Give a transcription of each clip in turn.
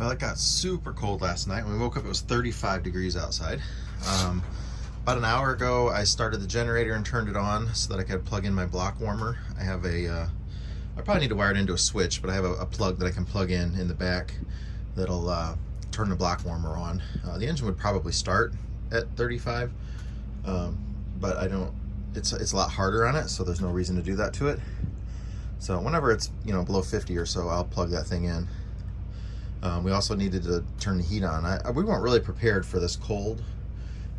Well, it got super cold last night. When we woke up, it was 35 degrees outside. About an hour ago, I started the generator and turned it on so that I could plug in my block warmer. I have I probably need to wire it into a switch, but I have a plug that I can plug in the back that'll turn the block warmer on. The engine would probably start at 35, but I don't. It's a lot harder on it, so there's no reason to do that to it. So whenever it's below 50 or so, I'll plug that thing in. We also needed to turn the heat on. We weren't really prepared for this cold.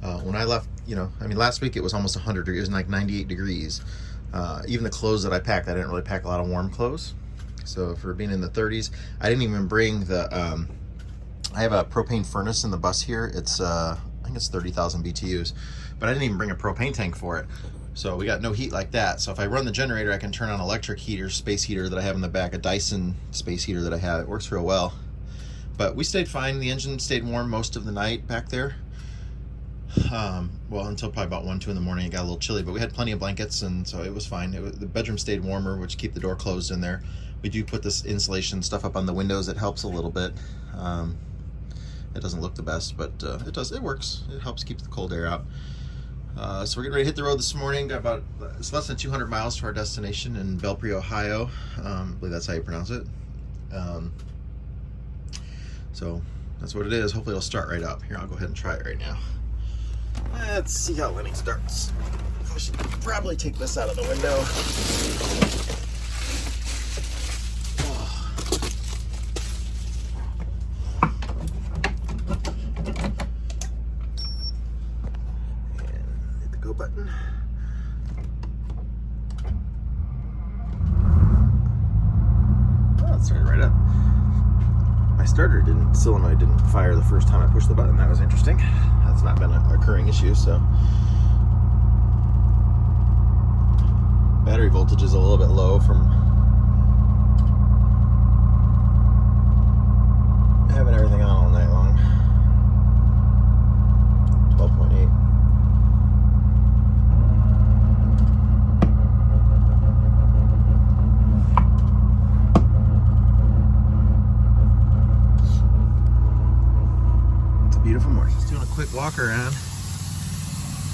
When I left, last week it was almost 100 degrees, it was like 98 degrees. Even the clothes that I packed, I didn't really pack a lot of warm clothes. So for being in the 30s, I didn't even bring the, I have a propane furnace in the bus here. It's, I think it's 30,000 BTUs, but I didn't even bring a propane tank for it. So we got no heat like that. So if I run the generator, I can turn on electric heater, space heater that I have in the back, a Dyson space heater that I have. It works real well. But we stayed fine. The engine stayed warm most of the night back there. Well, until probably about 1, 2 in the morning. It got a little chilly, but we had plenty of blankets, and so it was fine. The bedroom stayed warmer, which keep the door closed in there. We do put this insulation stuff up on the windows. It helps a little bit. It doesn't look the best, but it works. It helps keep the cold air out. So we're getting ready to hit the road this morning. Got it's less than 200 miles to our destination in Belpre, Ohio. I believe that's how you pronounce it. So that's what it is. Hopefully it'll start right up. Here, I'll go ahead and try it right now. Let's see how Lenny starts. I should probably take this out of the window. And hit the go button. Oh, it started right up. My starter solenoid didn't fire the first time I pushed the button. That was interesting. That's not been a recurring issue, so. Battery voltage is a little bit low from having everything on all night long. 12.8. Beautiful morning. Just doing a quick walk around,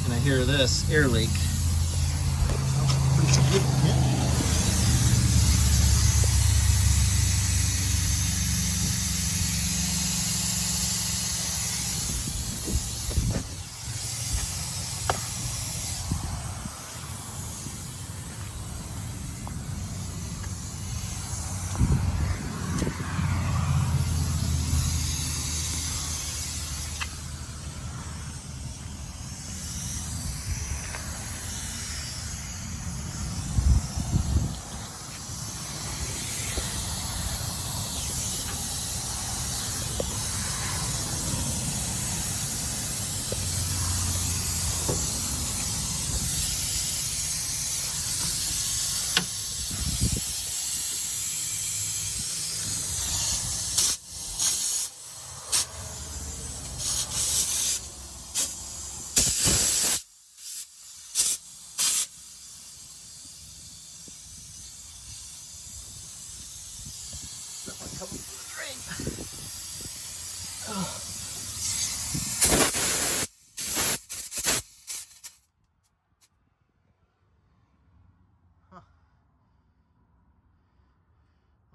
and I hear this air leak. Pretty significant.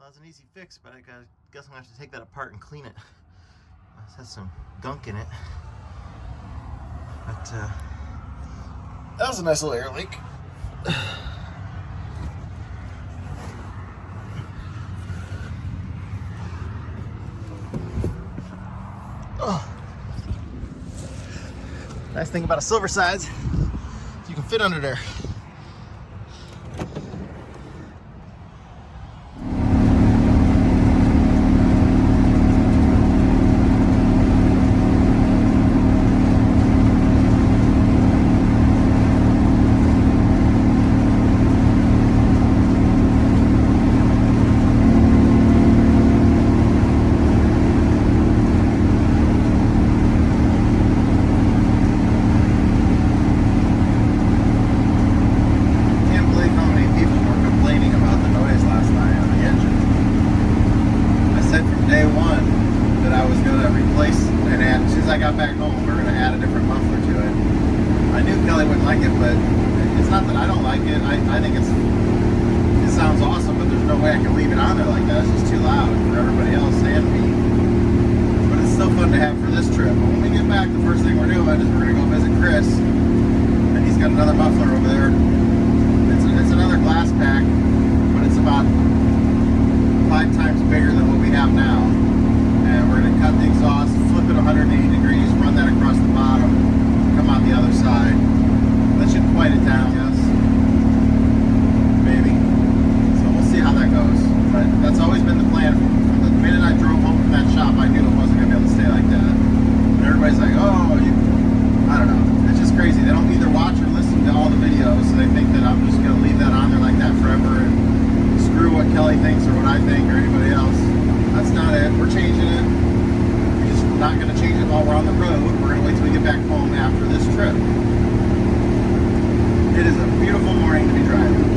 Well, that's an easy fix, but I guess I'm gonna have to take that apart and clean it. It has some gunk in it. But that was a nice little air leak. Oh. Nice thing about a Silversides, you can fit under there. Day one, that I was gonna replace and add. As soon as I got back home, we're gonna add a different muffler to it. I knew Kelly wouldn't like it, but it's not that I don't like it. I think it sounds awesome, but there's no way I can leave it on there like that. It's just too loud for everybody else and me. But it's still fun to have for this trip. But when we get back, the first thing we're doing is we're gonna go visit Chris, and he's got another muffler over there. It's another glass pack, but it's about 5 times bigger than what we have now. And we're going to cut the exhaust, flip it 180 degrees, run that across the bottom, come out the other side. That should quiet it down, yes. Maybe. So we'll see how that goes. But that's always been the plan. From the minute I drove home from that shop, I knew it wasn't going to be able to stay like that. And everybody's like, oh, I don't know. It's just crazy. They don't either watch or listen to all the videos, so they think that I'm just going to leave that on there like that forever and screw what Kelly thinks or what I think or anybody else. That's not it. We're changing it. We're just not going to change it while we're on the road. We're going to wait till we get back home after this trip. It is a beautiful morning to be driving.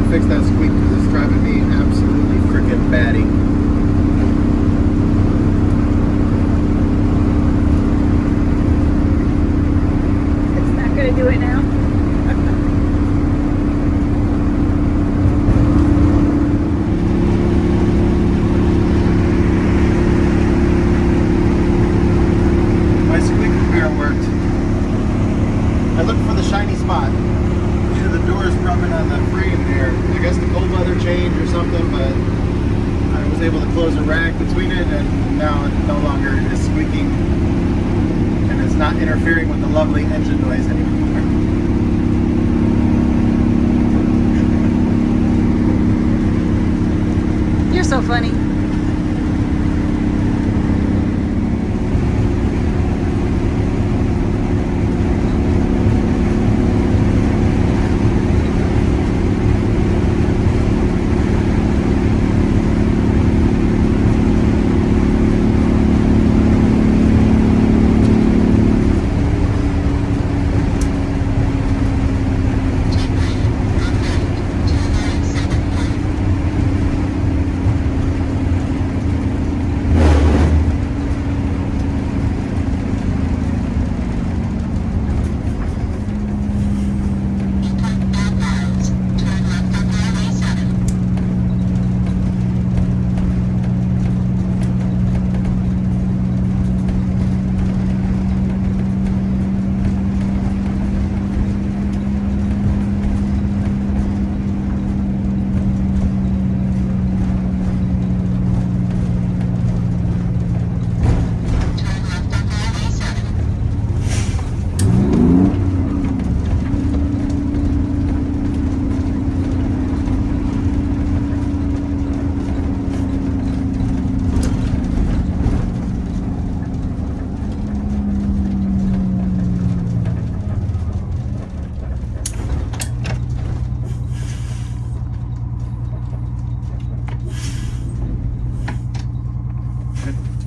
Fix that squeak because it's driving me absolutely freaking batty. It's not going to do it now. My squeak repair worked. I looked for the shiny spot. The door's rubbing on the frame here. I guess the cold weather change or something, but I was able to close a rack between it, and now it no longer is squeaking, and it's not interfering with the lovely engine noise anymore. funny.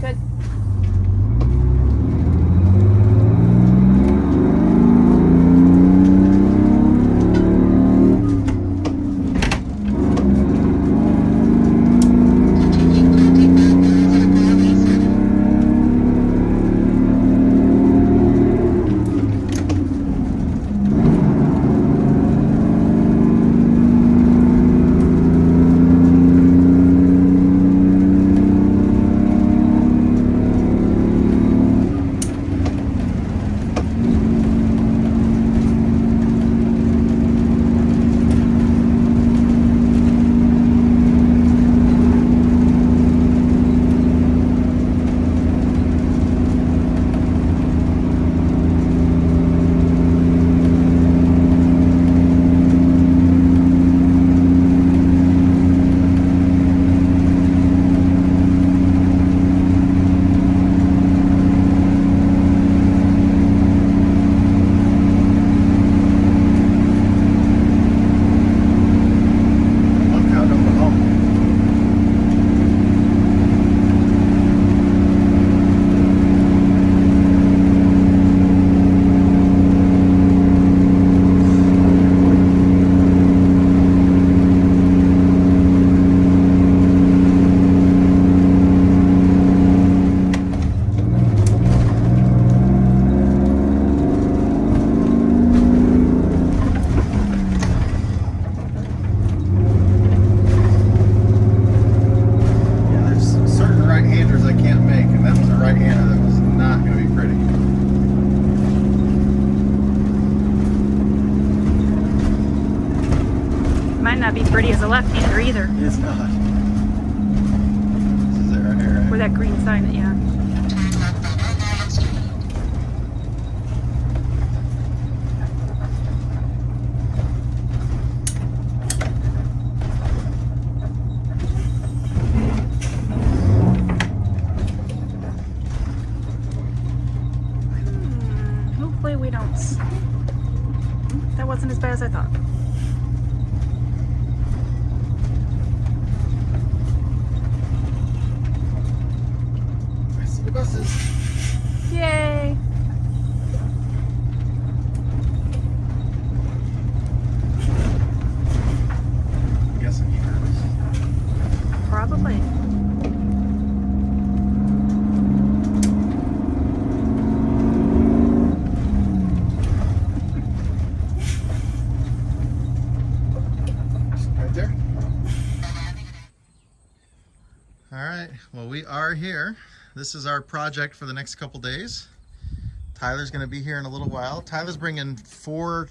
Good. Might not be pretty as a left-hander either. It's not. This is it right here, right? Where that green sign, yeah. Hopefully we don't. That wasn't as bad as I thought. I see the buses. Yay! I'm guessing he heard us. Probably. Right there. All right, well, we are here. This is our project for the next couple days. Tyler's going to be here in a little while. Tyler's bringing 4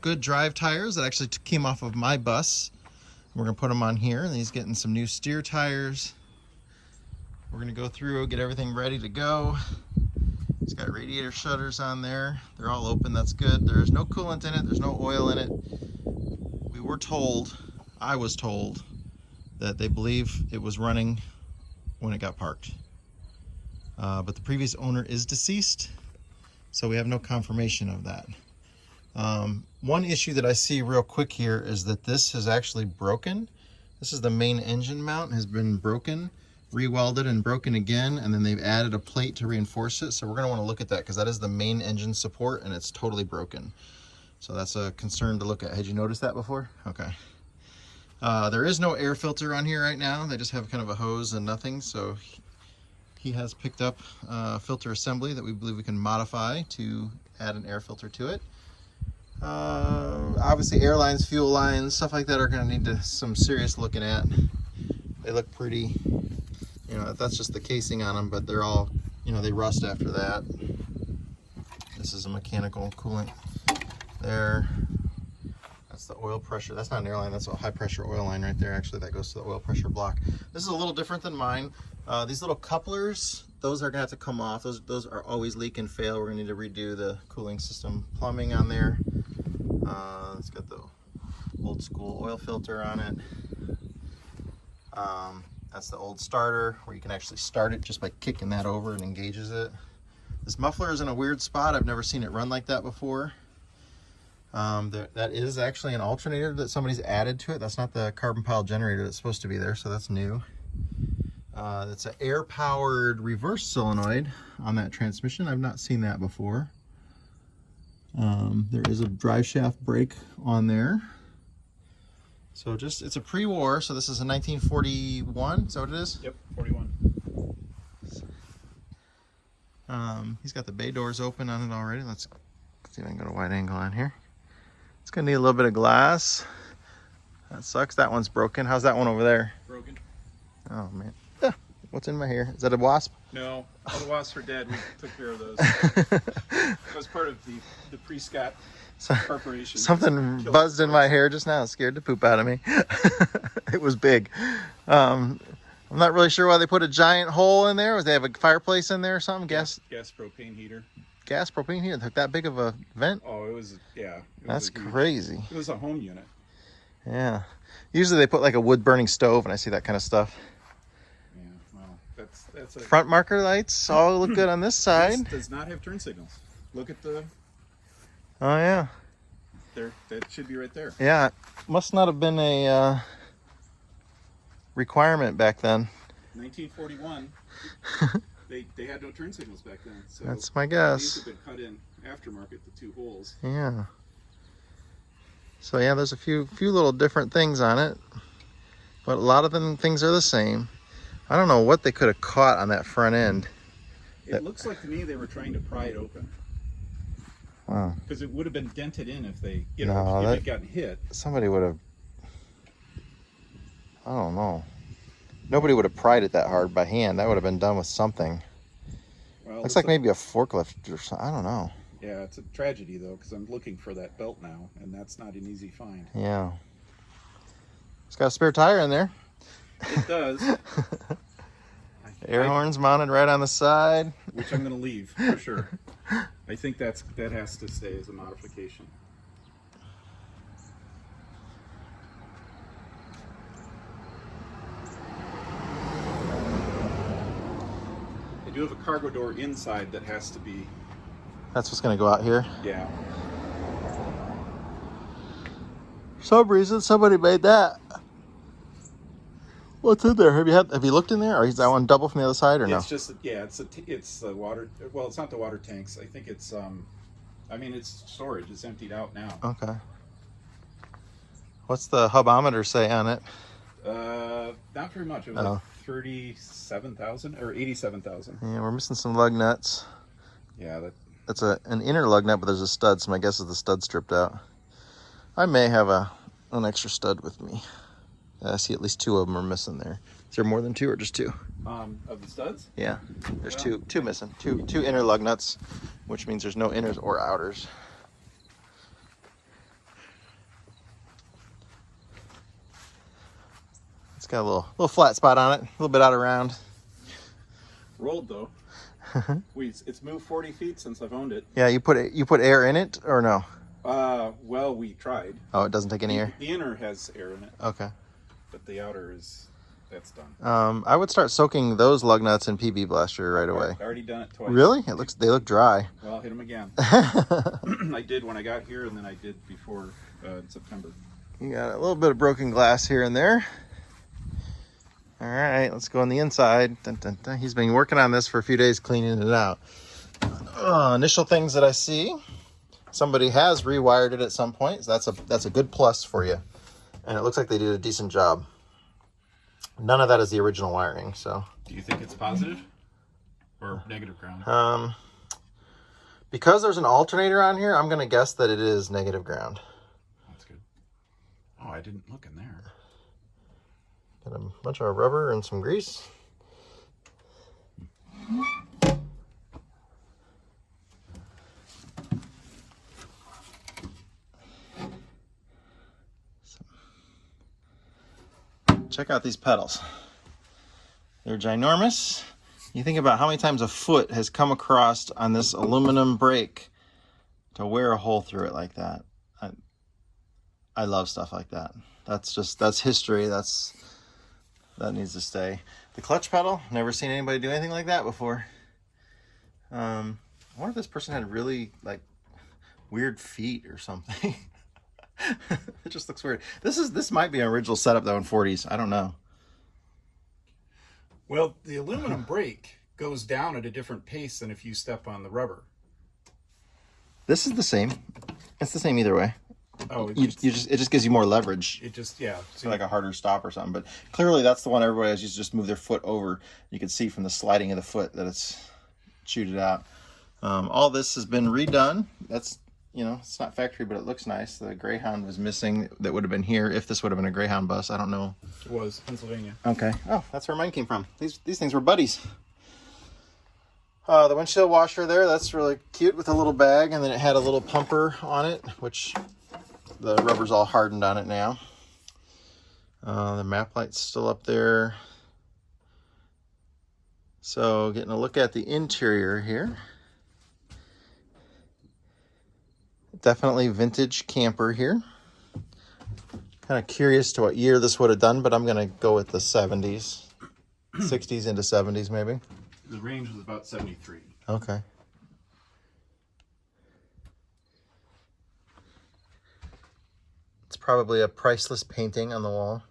good drive tires that actually came off of my bus. We're going to put them on here, and he's getting some new steer tires. We're going to go through, get everything ready to go. It's got radiator shutters on there. They're all open. That's good. There's no coolant in it. There's no oil in it. We were told, I was told, that they believe it was running when it got parked. But the previous owner is deceased, so we have no confirmation of that. One issue that I see real quick here is that this is actually broken. This is the main engine mount, has been broken, re-welded and broken again, and then they've added a plate to reinforce it. So we're going to want to look at that because that is the main engine support and it's totally broken. So that's a concern to look at. Had you noticed that before? Okay. There is no air filter on here right now. They just have kind of a hose and nothing. So he has picked up a filter assembly that we believe we can modify to add an air filter to it. Obviously air lines, fuel lines, stuff like that are going to need some serious looking at. They look pretty, you know, that's just the casing on them, but they're all, you know, they rust after that. This is a mechanical coolant there. That's the oil pressure. That's not an air line, that's a high pressure oil line right there. Actually, that goes to the oil pressure block. This is a little different than mine. These little couplers, those are gonna have to come off. Those are always leak and fail. We're gonna need to redo the cooling system plumbing on there. It's got the old school oil filter on it. That's the old starter where you can actually start it just by kicking that over and engages it. This muffler is in a weird spot. I've never seen it run like that before. That is actually an alternator that somebody's added to it. That's not the carbon pile generator that's supposed to be there, so that's new. It's an air-powered reverse solenoid on that transmission. I've not seen that before. There is a drive shaft brake on there. So it's a pre-war, so this is a 1941, is that what it is? Yep, 41. He's got the bay doors open on it already. Let's see if I can get a wide angle on here. It's gonna need a little bit of glass. That sucks, that one's broken. How's that one over there? Broken. Oh man, what's in my hair? Is that a wasp? No, all the wasps are dead. We took care of those. That was part of the pre-scat corporation. Something buzzed in my hair just now. It scared the poop out of me. It was big. I'm not really sure why they put a giant hole in there. Was they have a fireplace in there or something? Gas propane heater. Gas propane heater. That big of a vent? Oh, it was, yeah. That's crazy. It was a home unit. Yeah. Usually they put like a wood burning stove, and I see that kind of stuff. Yeah, well, that's a front marker lights all look good on this side. This does not have turn signals. Look at the. Oh yeah. That should be right there. Yeah, must not have been a requirement back then. 1941. They had no turn signals back then. So that's my guess. These have been cut in aftermarket, the two holes. Yeah. So yeah, there's a few little different things on it, but a lot of them things are the same. I don't know what they could have caught on that front end. It looks like to me they were trying to pry it open. Wow. Because it would have been dented in if they, if it got hit. Somebody would have. I don't know. Nobody would have pried it that hard by hand. That would have been done with something. Well, looks like maybe a forklift or something. I don't know. Yeah, it's a tragedy though, because I'm looking for that belt now, and that's not an easy find. Yeah. It's got a spare tire in there. It does. Air horns mounted right on the side. Which I'm going to leave for sure. I think that has to stay as a modification. I do have a cargo door inside that has to be. That's what's going to go out here. Yeah. For some reason, somebody made that. What's in there? Have you looked in there, or is that one double from the other side, or no? It's just it's the water. Well, it's not the water tanks. I think it's I mean it's storage. It's emptied out now. Okay. What's the hubometer say on it? Not very much. It was like 37,000 or 87,000. Yeah, we're missing some lug nuts. Yeah, that's an inner lug nut, but there's a stud, so my guess is the stud stripped out. I may have an extra stud with me. I see at least two of them are missing there. Is there more than two or just two? Of the studs? Yeah, there's two missing. Two inner lug nuts, which means there's no inners or outers. It's got a little flat spot on it, a little bit out of round. Rolled though. It's moved 40 feet since I've owned it. Yeah, you put air in it or no? Well, we tried. Oh, it doesn't take any air? The inner has air in it. Okay. But the outer is that's done. I would start soaking those lug nuts in PB Blaster right away. I've already done it twice. Really? They look dry. Well, I'll hit them again. I did when I got here, and then I did before in September. You got a little bit of broken glass here and there. All right, let's go on the inside. Dun, dun, dun. He's been working on this for a few days, cleaning it out. Initial things that I see. Somebody has rewired it at some point, so that's a good plus for you. And it looks like they did a decent job. None of that is the original wiring, so. Do you think it's positive or negative ground? Because there's an alternator on here, I'm gonna guess that it is negative ground. That's good. Oh, I didn't look in there. Got a bunch of rubber and some grease. Check out these pedals. They're ginormous. You think about how many times a foot has come across on this aluminum brake to wear a hole through it like that. I love stuff like that. That's history. That needs to stay. The clutch pedal, never seen anybody do anything like that before. I wonder if this person had really like weird feet or something. It just looks weird. This might be an original setup though in 40s. I don't know. Well, the aluminum brake goes down at a different pace than if you step on the rubber. This is the same. It's the same either way. Oh, it just gives you more leverage. It just, yeah. So like a harder stop or something. But clearly that's the one everybody has used to just move their foot over. You can see from the sliding of the foot that it's chewed it out. All this has been redone. That's, it's not factory, but it looks nice. The Greyhound was missing that would have been here if this would have been a Greyhound bus. I don't know. It was Pennsylvania. Okay. Oh, that's where mine came from. These things were buddies. The windshield washer there, that's really cute with a little bag, and then it had a little pumper on it, which the rubber's all hardened on it now. The map light's still up there. So getting a look at the interior here. Definitely vintage camper here. Kind of curious to what year this would have done, but I'm going to go with the 70s. 60s into 70s maybe. The range was about 73. Okay. It's probably a priceless painting on the wall.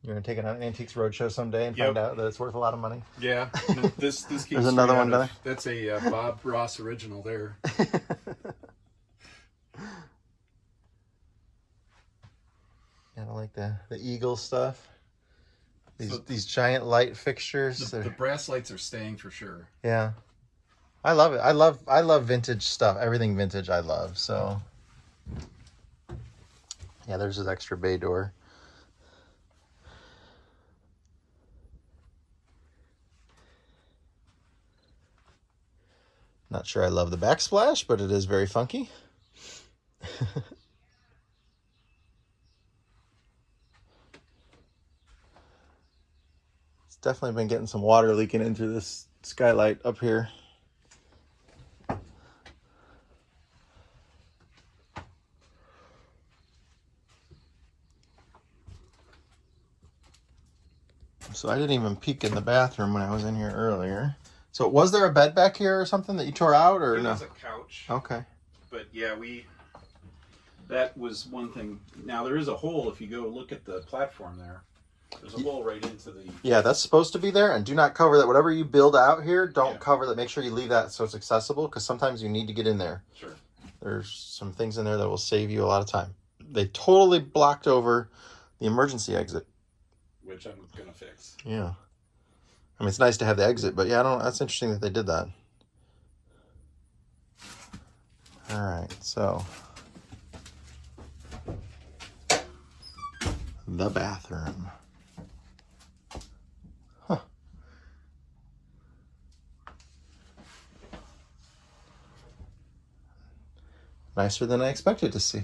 You're going to take it on an Antiques Roadshow someday and find out that it's worth a lot of money. Yeah. This keeps There's another one there. That's a Bob Ross original there. I don't like the eagle stuff. These giant light fixtures. The brass lights are staying for sure. Yeah. I love it. I love vintage stuff. Everything vintage I love. So yeah, there's his extra bay door. Not sure I love the backsplash, but it is very funky. Definitely been getting some water leaking into this skylight up here. So I didn't even peek in the bathroom when I was in here earlier. So was there a bed back here or something that you tore out, or no? There was a couch. Okay. But yeah, that was one thing. Now there is a hole if you go look at the platform there. There's a hole right into the... Yeah, that's supposed to be there, and do not cover that. Whatever you build out here, don't cover that. Make sure you leave that so it's accessible, because sometimes you need to get in there. Sure. There's some things in there that will save you a lot of time. They totally blocked over the emergency exit. Which I'm going to fix. Yeah. I mean, it's nice to have the exit, but yeah, that's interesting that they did that. All right, so... the bathroom. Huh. Nicer than I expected to see.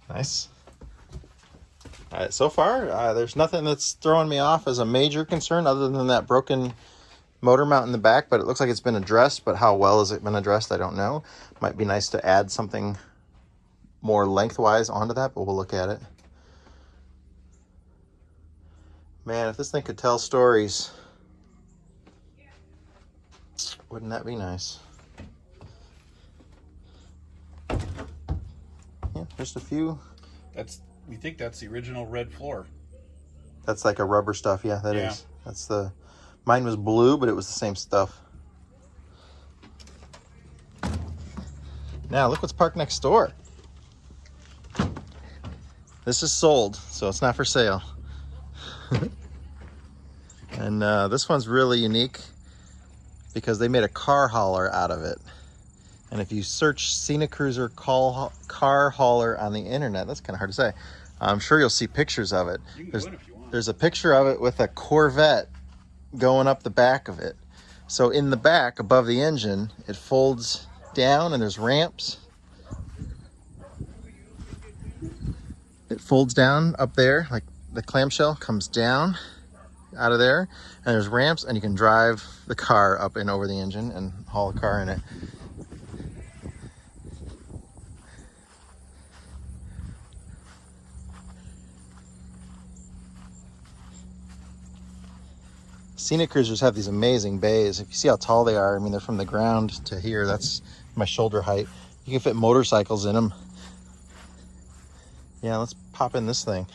Nice. All right, so far, there's nothing that's throwing me off as a major concern other than that broken motor mount in the back, but it looks like it's been addressed, but how well has it been addressed, I don't know. Might be nice to add something more lengthwise onto that, but we'll look at it. Man, if this thing could tell stories, wouldn't that be nice? Yeah, just a few. We think that's the original red floor. That's like a rubber stuff. Yeah, that is. That's the. Mine was blue, but it was the same stuff. Now look what's parked next door. This is sold, so it's not for sale. And this one's really unique because they made a car hauler out of it. And if you search Scenic Cruiser car hauler on the internet, that's kind of hard to say. I'm sure you'll see pictures of it. You can go in if you want. There's a picture of it with a Corvette going up the back of it. So in the back, above the engine, it folds down and there's ramps. It folds down up there, like the clamshell comes down out of there, and there's ramps, and you can drive the car up and over the engine and haul the car in it. Scenic Cruisers have these amazing bays. If you see how tall they are, I mean, they're from the ground to here. That's my shoulder height. You can fit motorcycles in them. Yeah, let's pop in this thing.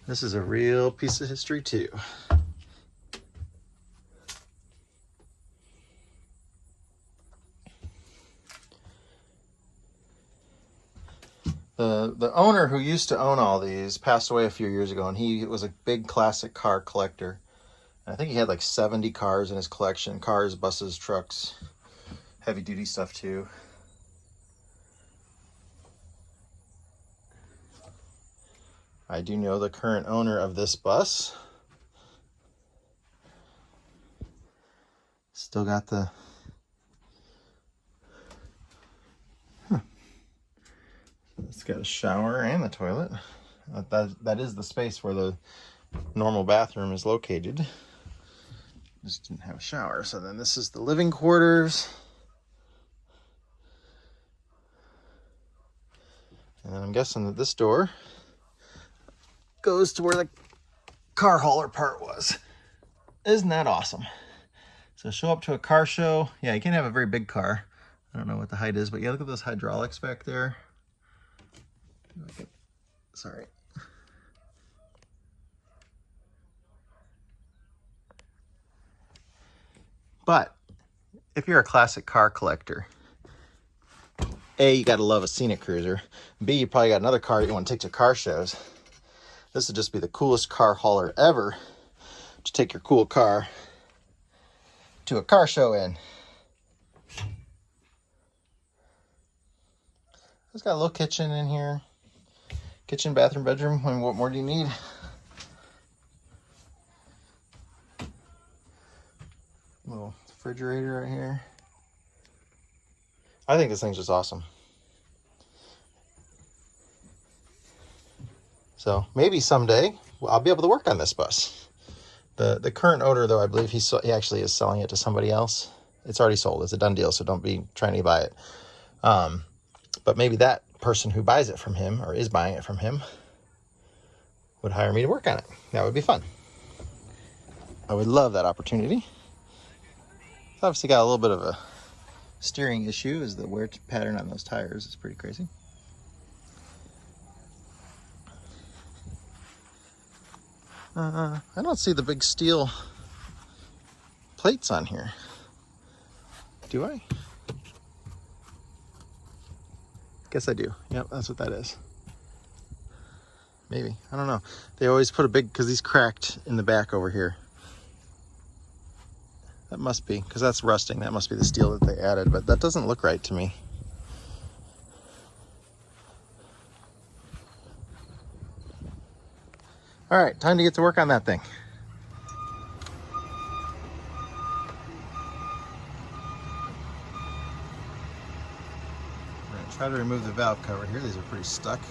This is a real piece of history too. The owner who used to own all these passed away a few years ago, and he was a big classic car collector. And I think he had like 70 cars in his collection. Cars, buses, trucks, heavy duty stuff too. I do know the current owner of this bus. Still got the... It's got a shower and the toilet. That is the space where the normal bathroom is located. Just didn't have a shower. So then this is the living quarters. And I'm guessing that this door goes to where the car hauler part was. Isn't that awesome? So show up to a car show. Yeah, you can't have a very big car. I don't know what the height is, but yeah, look at those hydraulics back there. Sorry. But if you're a classic car collector, A, you gotta love a Scenic Cruiser. B, you probably got another car you want to take to car shows. This would just be the coolest car hauler ever to take your cool car to a car show in. It's got a little kitchen in here. Kitchen, bathroom, bedroom. I mean, what more do you need? Little refrigerator right here. I think this thing's just awesome. So maybe someday I'll be able to work on this bus. The current owner, though, I believe he actually is selling it to somebody else. It's already sold. It's a done deal, so don't be trying to buy it. But maybe that person who buys it from him, or is buying it from him, would hire me to work on it. That would be fun. I would love that opportunity. It's obviously got a little bit of a steering issue, as the wear pattern on those tires is pretty crazy. I don't see the big steel plates on here. Do I? Guess I do. Yep, that's what that is. Maybe. I don't know. They always put a big, because these cracked in the back over here. That must be, because that's rusting. That must be the steel that they added, but that doesn't look right to me. All right, time to get to work on that thing. I'm gonna try to remove the valve cover here. These are pretty stuck.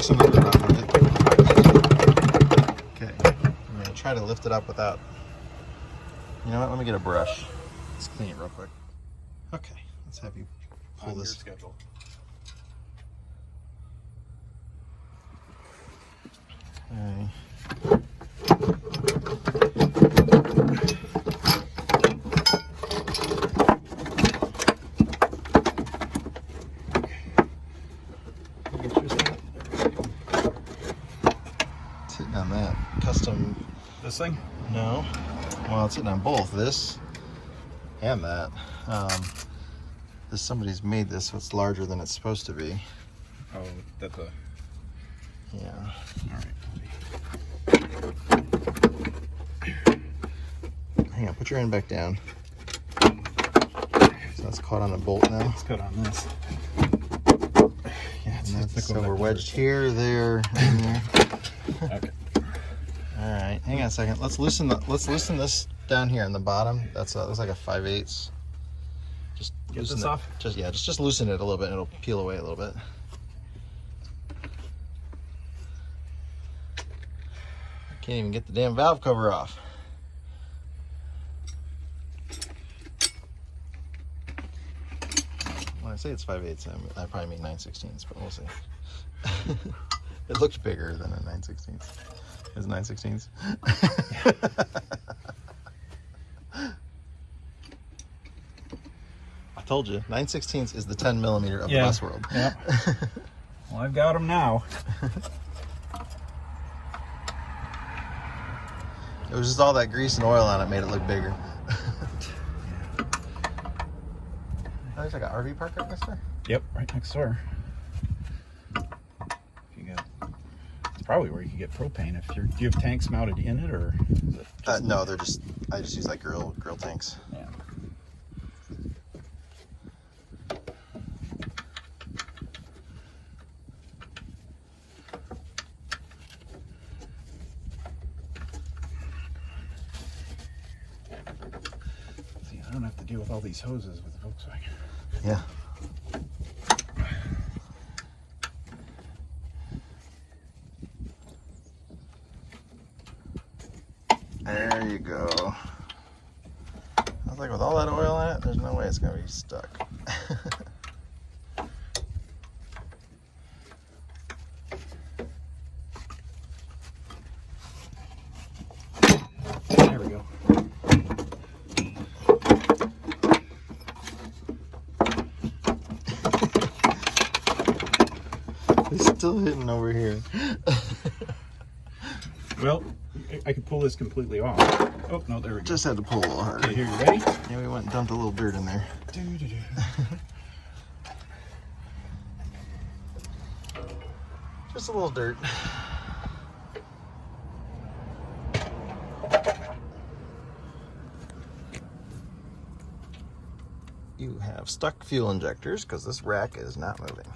fixing the lid on it. Okay, I'm gonna try to lift it up without. You know what? Let me get a brush. Let's clean it real quick. Okay, let's have you pull On your this. schedule. Okay. Sitting on that custom. This thing? No. Well, it's sitting on both this and that. Somebody's made this so it's larger than it's supposed to be. Oh, that's a. Yeah. All right. Hang on, put your end back down. So that's caught on a bolt now. Let's cut on this. Yeah, And that's, so we're wedged here, there, and there. Okay. All right, hang on a second. Let's loosen this down here on the bottom. That's like a 5/8. Just Get loosen this it. off? Just loosen it a little bit, and it'll peel away a little bit. Can't even get the damn valve cover off. When I say it's 5/8, I probably mean 9/16, but we'll see. It looked bigger than a 9/16. Is 9/16? I told you, 9/16 is the 10mm of the bus world. Yeah. Well, I've got them now. It was just all that grease and oil on it made it look bigger. There's like an RV park right next door. Yep, right next door. It's probably where you can get propane. If do you have tanks mounted in it, or is it just No, I just use like grill tanks. Yeah. See, I don't have to deal with all these hoses with the Volkswagen. Yeah. There you go. I was like, with all that oil in it, there's no way it's gonna be stuck. There we go. It's still hitting over here. Well, I could pull this completely off. Oh, no, there we go. Just had to pull a little harder. Okay, here, you ready? Yeah, we went and dumped a little dirt in there. Just a little dirt. You have stuck fuel injectors because this rack is not moving.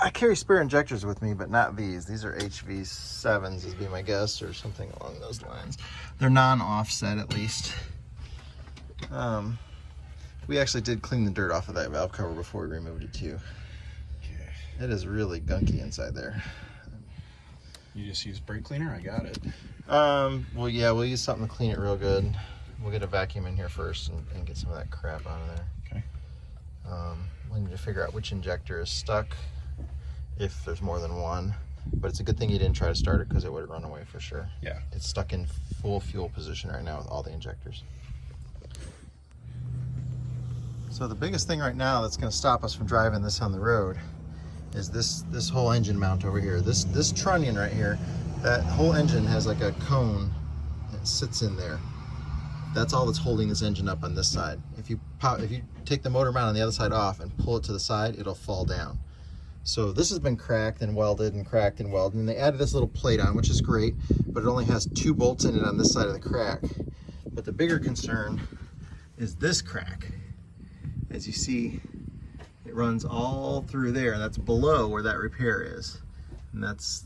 I carry spare injectors with me, but not these. These are HV7s, would be my guess, or something along those lines. They're non-offset, at least. We actually did clean the dirt off of that valve cover before we removed it too. Okay. It is really gunky inside there. You just use brake cleaner? I got it. Well, yeah, we'll use something to clean it real good. We'll get a vacuum in here first and get some of that crap out of there. Okay. We need to figure out which injector is stuck, if there's more than one. But it's a good thing you didn't try to start it because it would have run away for sure. Yeah. It's stuck in full fuel position right now with all the injectors. So the biggest thing right now that's going to stop us from driving this on the road is this whole engine mount over here. This trunnion right here, that whole engine has like a cone that sits in there. That's all that's holding this engine up on this side. If you take the motor mount on the other side off and pull it to the side, it'll fall down. So this has been cracked and welded and cracked and welded, and they added this little plate on, which is great, but it only has 2 bolts in it on this side of the crack. But the bigger concern is this crack. As you see, it runs all through there, and that's below where that repair is. And that's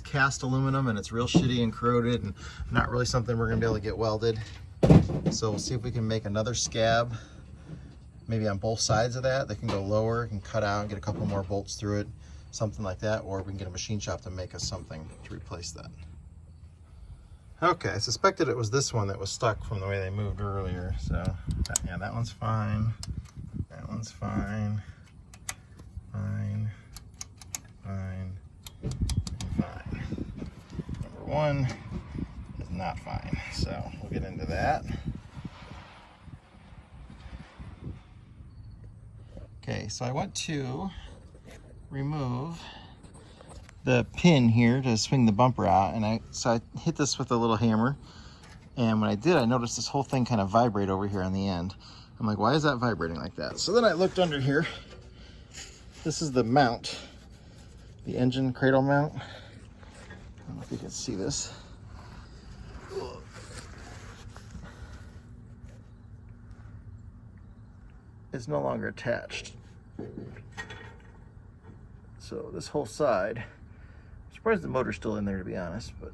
cast aluminum, and it's real shitty and corroded and not really something we're gonna be able to get welded. So we'll see if we can make another scab maybe on both sides of that. They can go lower and cut out and get a couple more bolts through it, something like that, or we can get a machine shop to make us something to replace that. Okay, I suspected it was this one that was stuck from the way they moved earlier. So yeah, that one's fine. That one's fine. Fine. Fine. Fine. Number one is not fine. So we'll get into that. Okay, so I want to remove the pin here to swing the bumper out, and so I hit this with a little hammer, and when I did, I noticed this whole thing kind of vibrate over here on the end. I'm like, why is that vibrating like that? So then I looked under here. This is the mount, the engine cradle mount. I don't know if you can see this. It's no longer attached. So this whole side, I'm surprised the motor's still in there, to be honest, but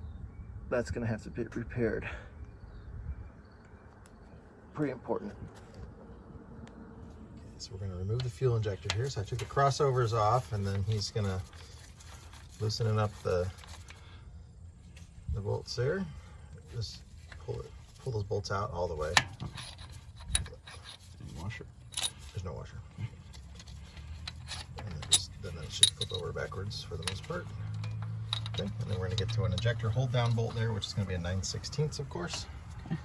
that's gonna have to be repaired. Pretty important. Okay, so we're gonna remove the fuel injector here. So I took the crossovers off, and then he's gonna loosening up the bolts there. Just pull those bolts out all the way. Any washer? There's no washer. And then it should flip over backwards for the most part. Okay, and then we're gonna get to an ejector hold down bolt there, which is gonna be a 9/16, of course. Okay.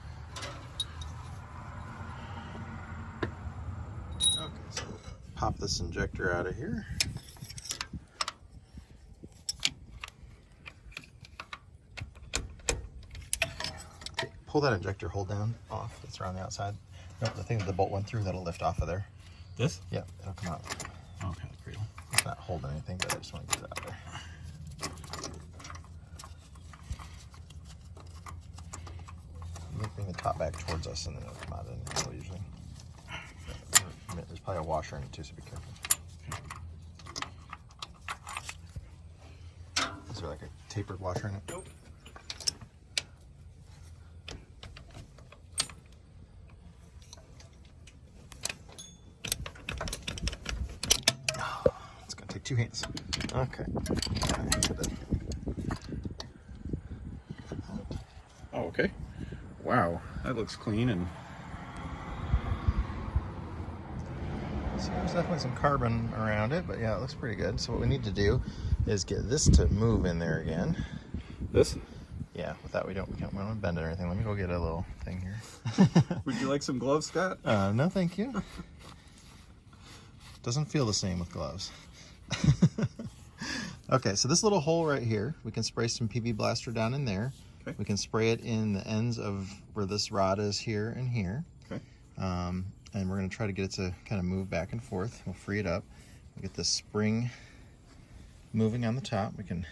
Okay, so we'll pop this injector out of here. Okay, pull that injector hold down off. That's around the outside. Nope, the thing that the bolt went through, that'll lift off of there. This? Yeah, it'll come out. Okay, that's pretty cool. It's not holding anything, but I just want to get it out there. Bring the top back towards us, and then it'll come out in the middle usually. There's probably a washer in it too, so be careful. Is there like a tapered washer in it? Nope. It's gonna take two hands. Okay. Oh, okay. Wow, that looks clean. And so there's definitely some carbon around it, but yeah, it looks pretty good. So what we need to do is get this to move in there again. this? Yeah, without we don't want to bend it or anything. Let me go get a little thing here. Would you like some gloves, Scott? No, thank you. Doesn't feel the same with gloves. Okay, so this little hole right here, we can spray some PB Blaster down in there. Okay. We can spray it in the ends of where this rod is here and here. Okay. And we're going to try to get it to kind of move back and forth. We'll free it up. We'll get this spring moving on the top. We can.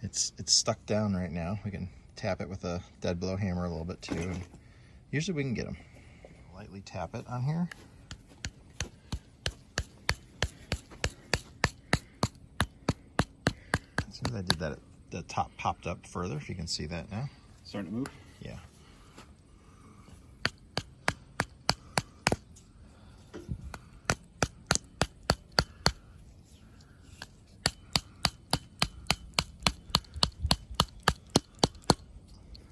It's stuck down right now. We can tap it with a dead blow hammer a little bit too. And usually we can get them. Lightly tap it on here. As soon as I did that, the top popped up further, if you can see that now. Starting to move? Yeah.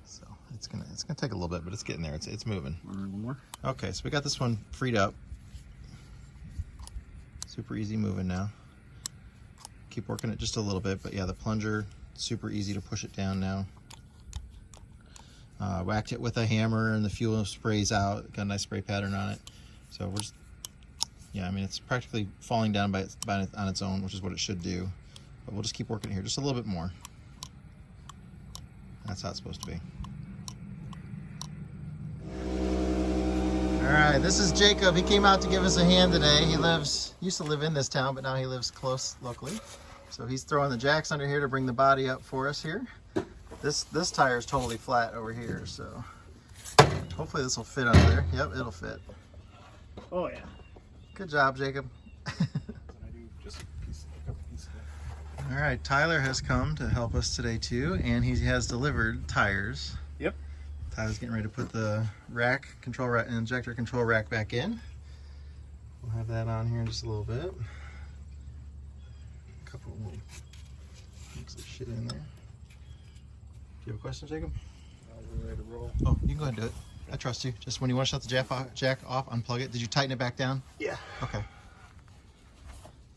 So it's gonna take a little bit, but it's getting there. It's moving. A little more? Okay, so we got this one freed up. Super easy moving now. Keep working it just a little bit, but yeah, the plunger, super easy to push it down now. Whacked it with a hammer and the fuel sprays out. Got a nice spray pattern on it. So we're just, yeah, I mean, it's practically falling down on its own, which is what it should do. But we'll just keep working here just a little bit more. That's how it's supposed to be. All right, this is Jacob. He came out to give us a hand today. He used to live in this town, but now he lives close locally. So he's throwing the jacks under here to bring the body up for us here. This tire is totally flat over here, so hopefully this will fit under there. Yep, it'll fit. Oh yeah. Good job, Jacob. All right, Tyler has come to help us today too, and he has delivered tires. Yep. Tyler's getting ready to put the rack, control rack, injector control rack back in. We'll have that on here in just a little bit. A couple of little hooks of shit in there. Do you have a question, Jacob? We're ready to roll. Oh, you can go ahead and do it. I trust you. Just when you want to shut the jack off, unplug it. Did you tighten it back down? Yeah. Okay.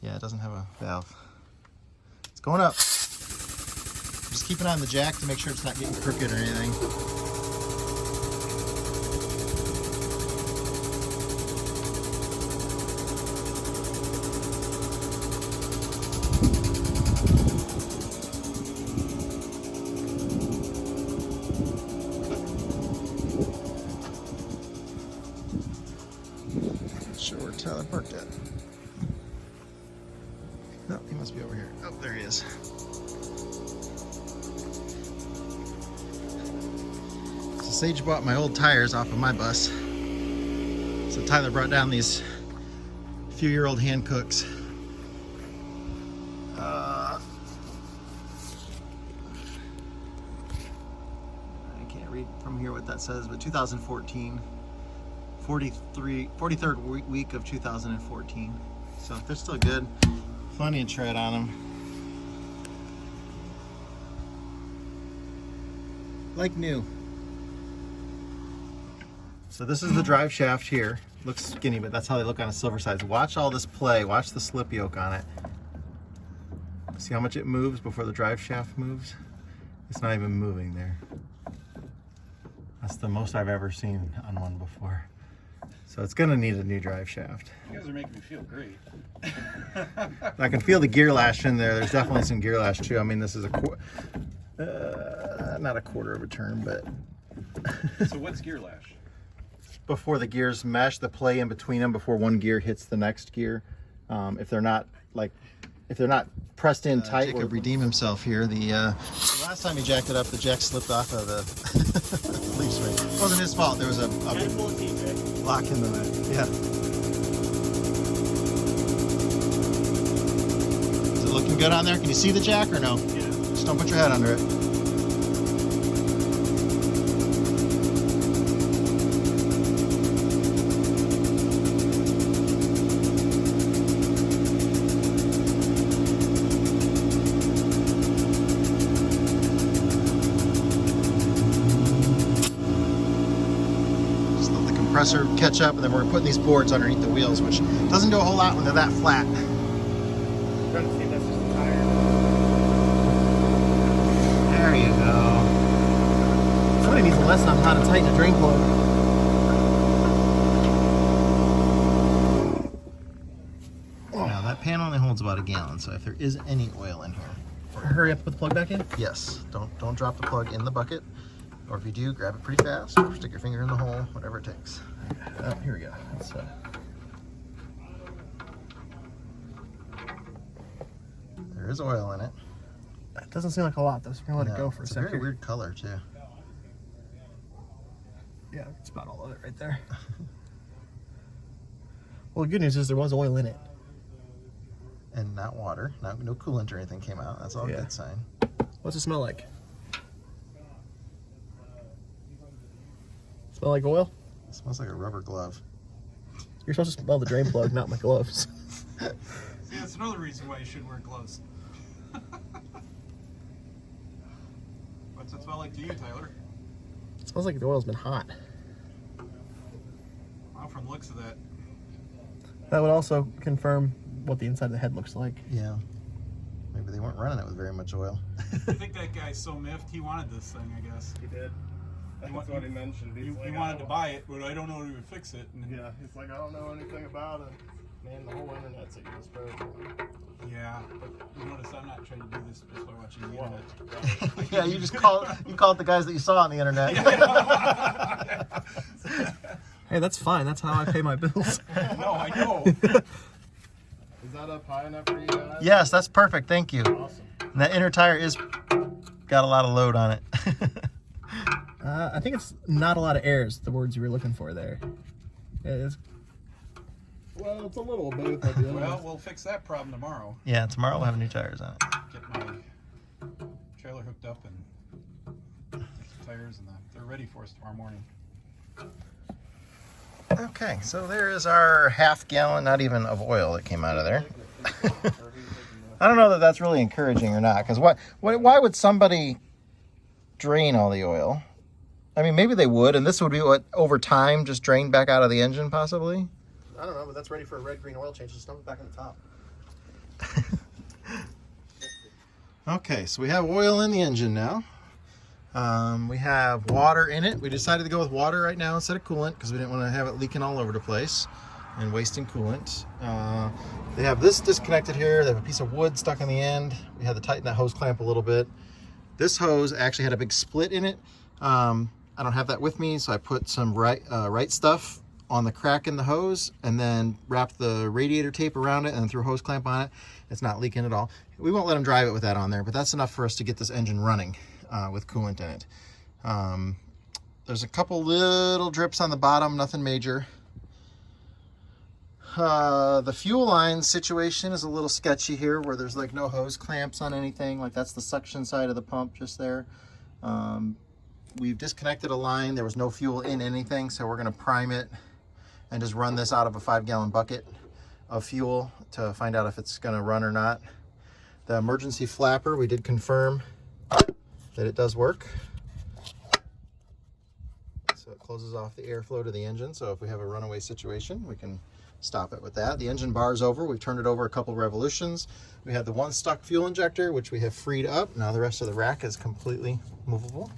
Yeah, it doesn't have a valve. It's going up. Just keep an eye on the jack to make sure it's not getting crooked or anything. Not sure where Tyler parked at. No, he must be over here. Oh, there he is. So Sage bought my old tires off of my bus. So Tyler brought down these few-year-old hand cooks. I can't read from here what that says, but 2014. 43rd week of 2014. So they're still good. Plenty of tread on them. Like new. So this is the drive shaft here. Looks skinny, but that's how they look on a Silversides. Watch all this play. Watch the slip yoke on it. See how much it moves before the drive shaft moves? It's not even moving there. That's the most I've ever seen on one before. So it's gonna need a new drive shaft. You guys are making me feel great. I can feel the gear lash in there. There's definitely some gear lash too. I mean, this is not a quarter of a turn, but So what's gear lash? before the gears mesh, the play in between them before one gear hits the next gear. If they're not pressed in tight. Jacob redeemed himself here. The last time he jacked it up, the jack slipped off of the leaf spring. It wasn't his fault. There was a big lock in the yeah. Is it looking good on there? Can you see the jack or no? Yeah. Just don't put your head under it. Compressor catch up, and then we're putting these boards underneath the wheels, which doesn't do a whole lot when they're that flat. I'm trying to see if that's just a tire. There you go. Somebody needs a lesson on how to tighten a drain plug. Now that pan only holds about a gallon, so if there is any oil in here, Hurry up and put the plug back in? yes, don't drop the plug in the bucket. Or if you do, grab it pretty fast, or stick your finger in the hole, whatever it takes. Oh, here we go. That's, There is oil in it. it doesn't seem like a lot though, so we're gonna let it go for a it's second. a very weird color too. Yeah, it's about all of it right there. Well, the good news is there was oil in it. And not water, no coolant or anything came out. That's all a Yeah. good sign. What's it smell like? Smell like oil? It smells like a rubber glove. You're supposed to smell the drain plug, not my gloves. See, that's another reason why you should wear gloves. What's it smell like to you, Tyler? It smells like the oil's been hot. Well, from the looks of that. That would also confirm what the inside of the head looks like. Yeah. Maybe they weren't running it with very much oil. I think that guy's so miffed, he wanted this thing, I guess. He did. That's what he mentioned. He wanted to buy it, but I don't know how to fix it. And Yeah, he's like, I don't know anything about it. Man, the whole internet's at your disposal. yeah, but you notice I'm not trying to do this just by watching the internet. Yeah, you just called the guys that you saw on the internet. Hey, that's fine. That's how I pay my bills. No, I know. Is that up high enough for you guys? Yes, that's perfect. Thank you. Awesome. And that inner tire is got a lot of load on it. I think it's not a lot of air is the words you were looking for there. It is. Well, it's a little both. I'll be honest. Well, we'll fix that problem tomorrow. Yeah, tomorrow we'll have new tires on it. Get my trailer hooked up and fix the tires, and they're ready for us tomorrow morning. Okay, so there is our half gallon, not even of oil that came out of there. I don't know that that's really encouraging or not, because why would somebody drain all the oil? I mean, maybe they would, and this would be what, over time, just drained back out of the engine, possibly? I don't know, but that's ready for a red-green oil change. Just dump it back on the top. Okay, so we have oil in the engine now. We have water in it. We decided to go with water right now instead of coolant because we didn't want to have it leaking all over the place and wasting coolant. They have this disconnected here. They have a piece of wood stuck in the end. We had to tighten that hose clamp a little bit. This hose actually had a big split in it. I don't have that with me, so I put some right stuff on the crack in the hose and then wrapped the radiator tape around it and then threw a hose clamp on it. It's not leaking at all. We won't let them drive it with that on there, but that's enough for us to get this engine running with coolant in it. There's a couple little drips on the bottom, nothing major. The fuel line situation is a little sketchy here where there's like no hose clamps on anything. Like that's the suction side of the pump just there. We've disconnected a line. There was no fuel in anything, so we're going to prime it and just run this out of a 5-gallon bucket of fuel to find out if it's going to run or not. The emergency flapper, we did confirm that it does work. So it closes off the airflow to the engine, so if we have a runaway situation, we can stop it with that. The engine bar's over. We've turned it over a couple revolutions. We had the one stuck fuel injector, which we have freed up. Now the rest of the rack is completely movable.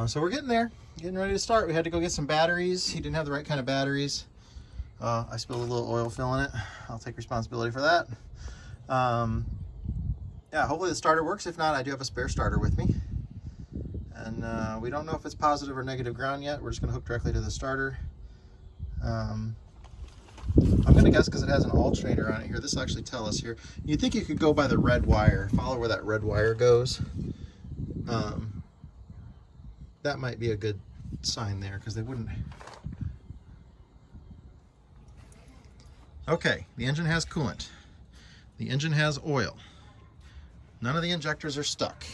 So we're getting there, getting ready to start. We had to go get some batteries. He didn't have the right kind of batteries. I spilled a little oil fill in it. I'll take responsibility for that. Yeah, hopefully the starter works. If not, I do have a spare starter with me. And we don't know if it's positive or negative ground yet. We're just gonna hook directly to the starter. I'm gonna guess because it has an alternator on it here. This will actually tell us here. You'd think you could go by the red wire, follow where that red wire goes. That might be a good sign there because they wouldn't. Okay, the engine has coolant. The engine has oil. None of the injectors are stuck.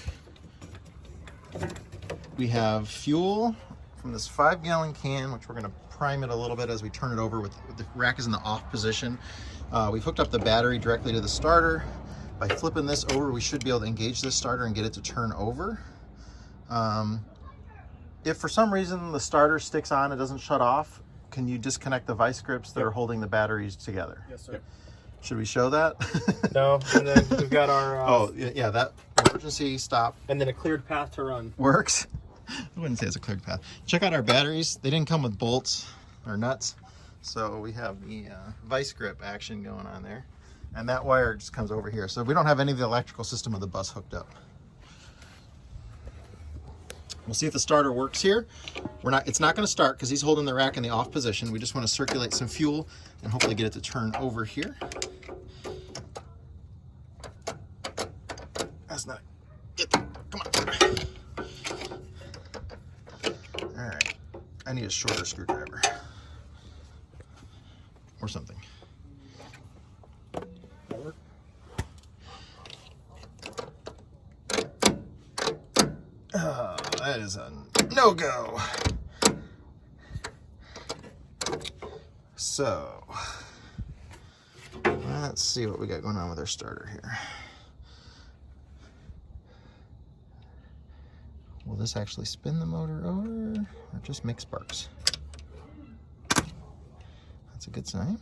We have fuel from this 5-gallon can, which we're going to prime it a little bit as we turn it over with the rack is in the off position. We've hooked up the battery directly to the starter. By flipping this over, we should be able to engage this starter and get it to turn over. If for some reason the starter sticks on, it doesn't shut off, can you disconnect the vice grips that are holding the batteries together? Yes, sir. Yep. Should we show that? No, and then we've got our... Oh, yeah, that emergency stop and then a cleared path to run. works. I wouldn't say it's a cleared path. Check out our batteries. They didn't come with bolts or nuts. So we have the vice grip action going on there. And that wire just comes over here. So we don't have any of the electrical system of the bus hooked up. We'll see if the starter works here. It's not going to start because he's holding the rack in the off position. We just want to circulate some fuel and hopefully get it to turn over here. That's not it. Come on. All right. I need a shorter screwdriver or something. That work? That is a no-go. So, let's see what we got going on with our starter here. Will this actually spin the motor over or just make sparks? That's a good sign.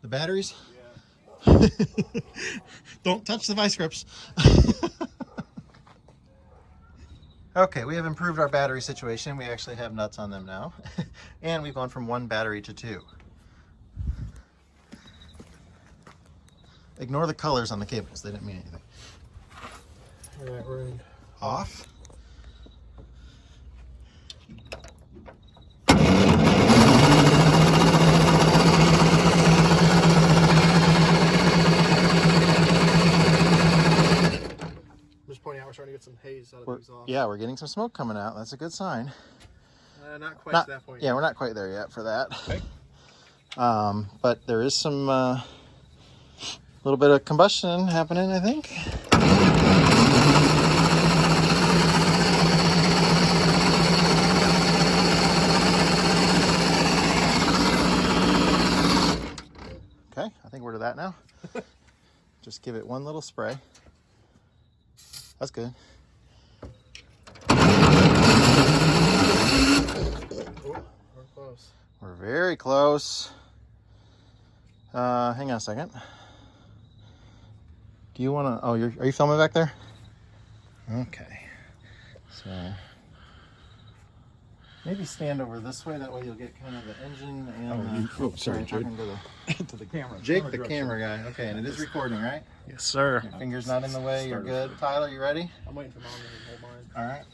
Batteries? Yeah. Don't touch the vice grips. Okay, we have improved our battery situation. We actually have nuts on them now. And we've gone from 1 battery to 2. Ignore the colors on the cables. They didn't mean anything. All right, we're in. Off. Just pointing out, we're starting to get some haze out of the exhaust. Yeah, we're getting some smoke coming out. That's a good sign. Not quite to that point. Yeah, we're not quite there yet for that. Okay. But there is some little bit of combustion happening, I think. Okay, I think we're to that now. Just give it one little spray. That's good. We're close. We're very close. Hang on a second. Do you want to? Oh, are you filming back there? Okay. So maybe stand over this way. That way you'll get kind of the engine and. sorry, talking to the camera. Jake, the camera guy. Okay, and it is recording, right? Yes, sir. Your finger's not in the way. You're good. Tyler, you ready? I'm waiting for mom to hold mine. All right.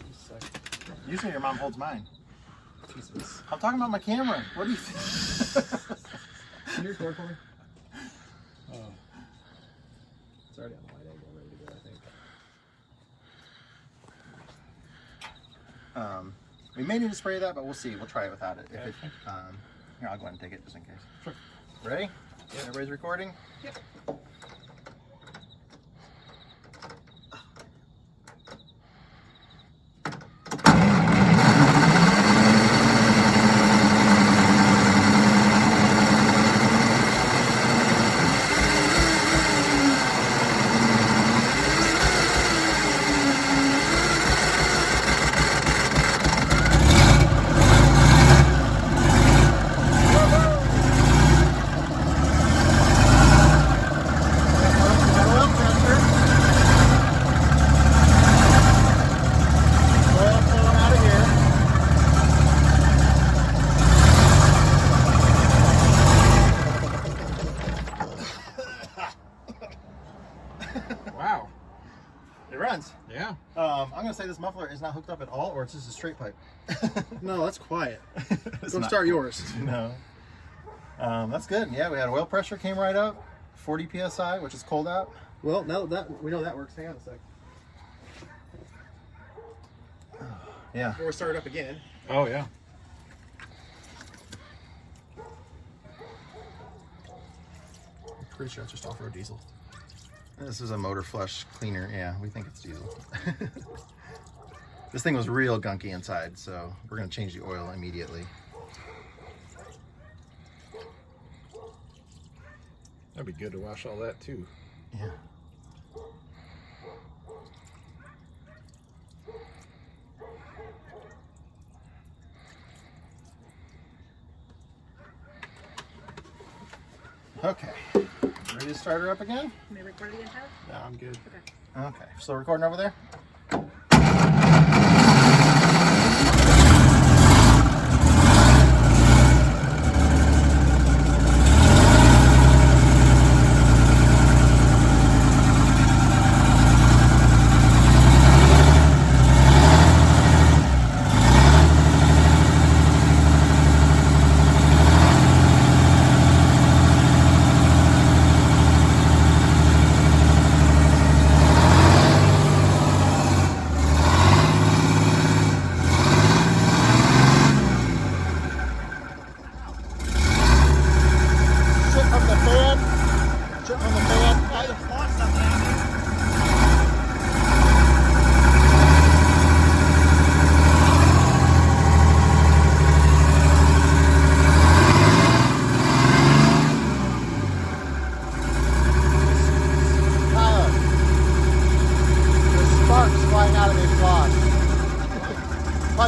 Just a sec. Usually your mom holds mine. Jesus. I'm talking about my camera. What do you think? Can you record for me? Oh. It's already on the wide angle, ready to go, I think. We may need to spray that, but we'll see. We'll try it without it. If it here, I'll go ahead and take it just in case. Sure. Ready? Yeah. Everybody's recording? Yep. Wow. It runs. Yeah. I'm gonna say this muffler is not hooked up at all, or it's just a straight pipe. No, that's quiet. It's Go not- start yours. No. That's good. Yeah, we had oil pressure came right up, 40 psi, which is cold out. Well, now that we know that works, hang on a sec. Yeah. We'll start it up again. Oh yeah. I'm pretty sure it's just off-road diesel. This is a motor flush cleaner. Yeah, we think it's diesel. This thing was real gunky inside, so we're gonna change the oil immediately. That'd be good to wash all that too. Yeah. Okay. Ready to start her up again? May I record it again, Tyler? No, I'm good. Okay. Okay. Still recording over there?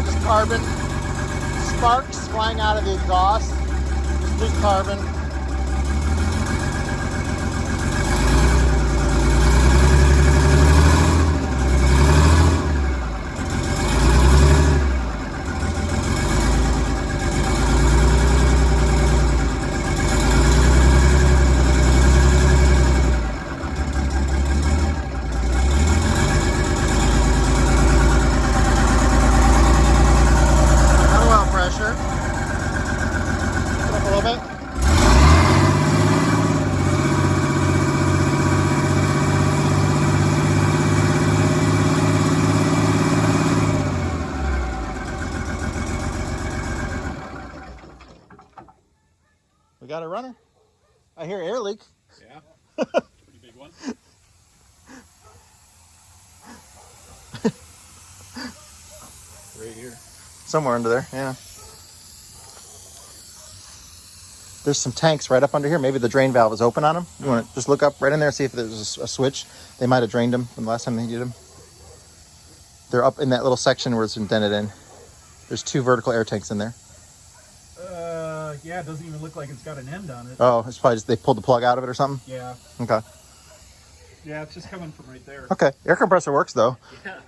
Just carbon, sparks flying out of the exhaust, just loose carbon. a runner? I hear air leak. Yeah. Pretty big one. Right here. Somewhere under there, yeah. There's some tanks right up under here. Maybe the drain valve is open on them. You want to just look up right in there, see if there's a switch. They might have drained them from the last time they did them. They're up in that little section where it's indented in. There's 2 vertical air tanks in there. Yeah, it doesn't even look like it's got an end on it. Oh, it's probably just they pulled the plug out of it or something? Yeah. Okay. Yeah, it's just coming from right there. Okay. Air compressor works though. Yeah.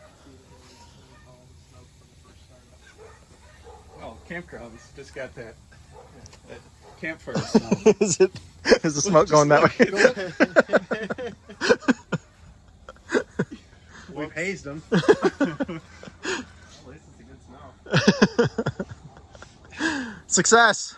Well, campgrounds just got that campfire smell. Is the smoke going that way? We've hazed them. At least it's a good smell. Success.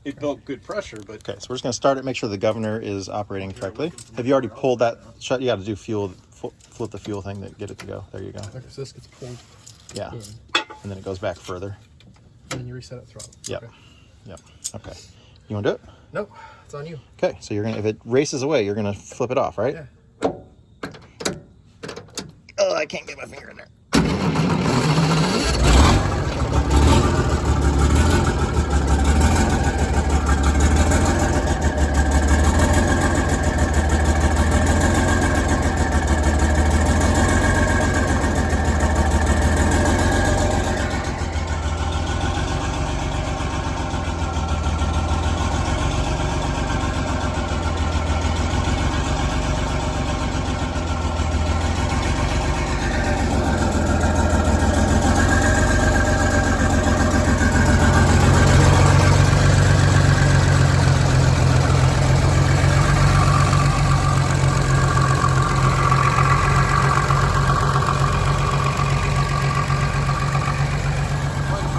It built good pressure, but Okay, so we're just going to start it, make sure the governor is operating correctly. Have you already pulled that shut? You got to do fuel, flip the fuel thing to get it to go. There you go. Okay, so this gets pulled Yeah. in, And then it goes back further. and then you reset it throttle. Yep. Okay. Yep. Okay. You want to do it? Nope, it's on you. Okay, so you're going to, if it races away, you're going to flip it off, right? Yeah. Oh, I can't get my finger in there.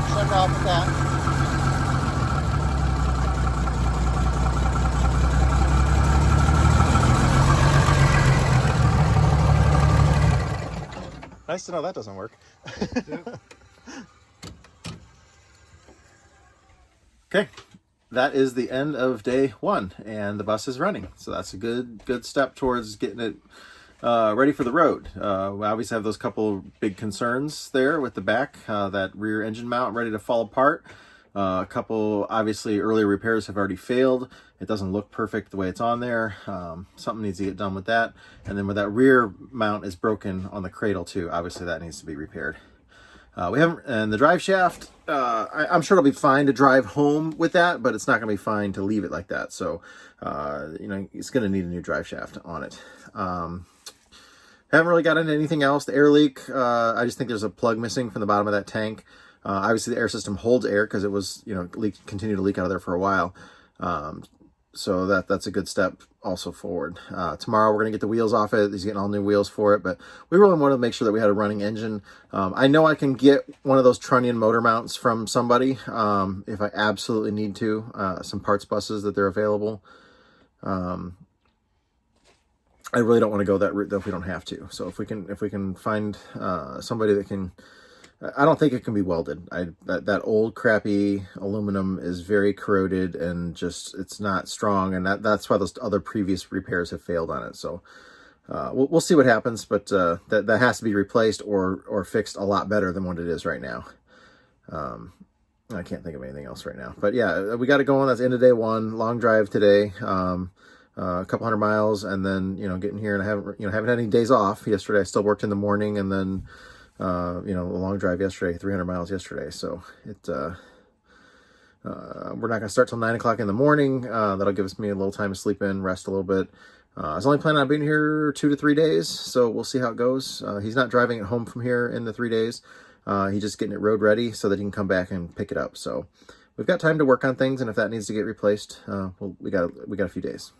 Shut it off with that. Nice to know that doesn't work. Okay, that is the end of day 1, and the bus is running. So that's a good step towards getting it ready for the road. We obviously have those couple big concerns there with the back, that rear engine mount ready to fall apart. A couple, obviously, earlier repairs have already failed. It doesn't look perfect the way it's on there. Something needs to get done with that. And then where that rear mount is broken on the cradle too, obviously that needs to be repaired. We haven't, and the drive shaft, I'm sure it'll be fine to drive home with that, but it's not going to be fine to leave it like that. So, you know, it's going to need a new drive shaft on it. Haven't really got into anything else. The air leak, I just think there's a plug missing from the bottom of that tank. Obviously the air system holds air because it was, you know, continued to leak out of there for a while. So that's a good step also forward. Tomorrow we're going to get the wheels off it. He's getting all new wheels for it, but we really wanted to make sure that we had a running engine. I know I can get one of those trunnion motor mounts from somebody if I absolutely need to, some parts buses that they're available. I really don't want to go that route though if we don't have to. So if we can find somebody that can, I don't think it can be welded. That old crappy aluminum is very corroded and just, it's not strong. And that's why those other previous repairs have failed on it. So we'll see what happens, but that has to be replaced or fixed a lot better than what it is right now. I can't think of anything else right now, but yeah, we got it going. That's end of day 1, long drive today. A couple 100 miles, and then, you know, getting here, and I haven't had any days off. Yesterday I still worked in the morning, and then you know, a long drive yesterday, 300 miles yesterday. So it we're not gonna start till 9 o'clock in the morning. That'll give me a little time to sleep in, rest a little bit. I was only planning on being here 2 to 3 days, so we'll see how it goes. He's not driving it home from here in the 3 days. He's just getting it road ready so that he can come back and pick it up. So we've got time to work on things, and if that needs to get replaced, we got a few days.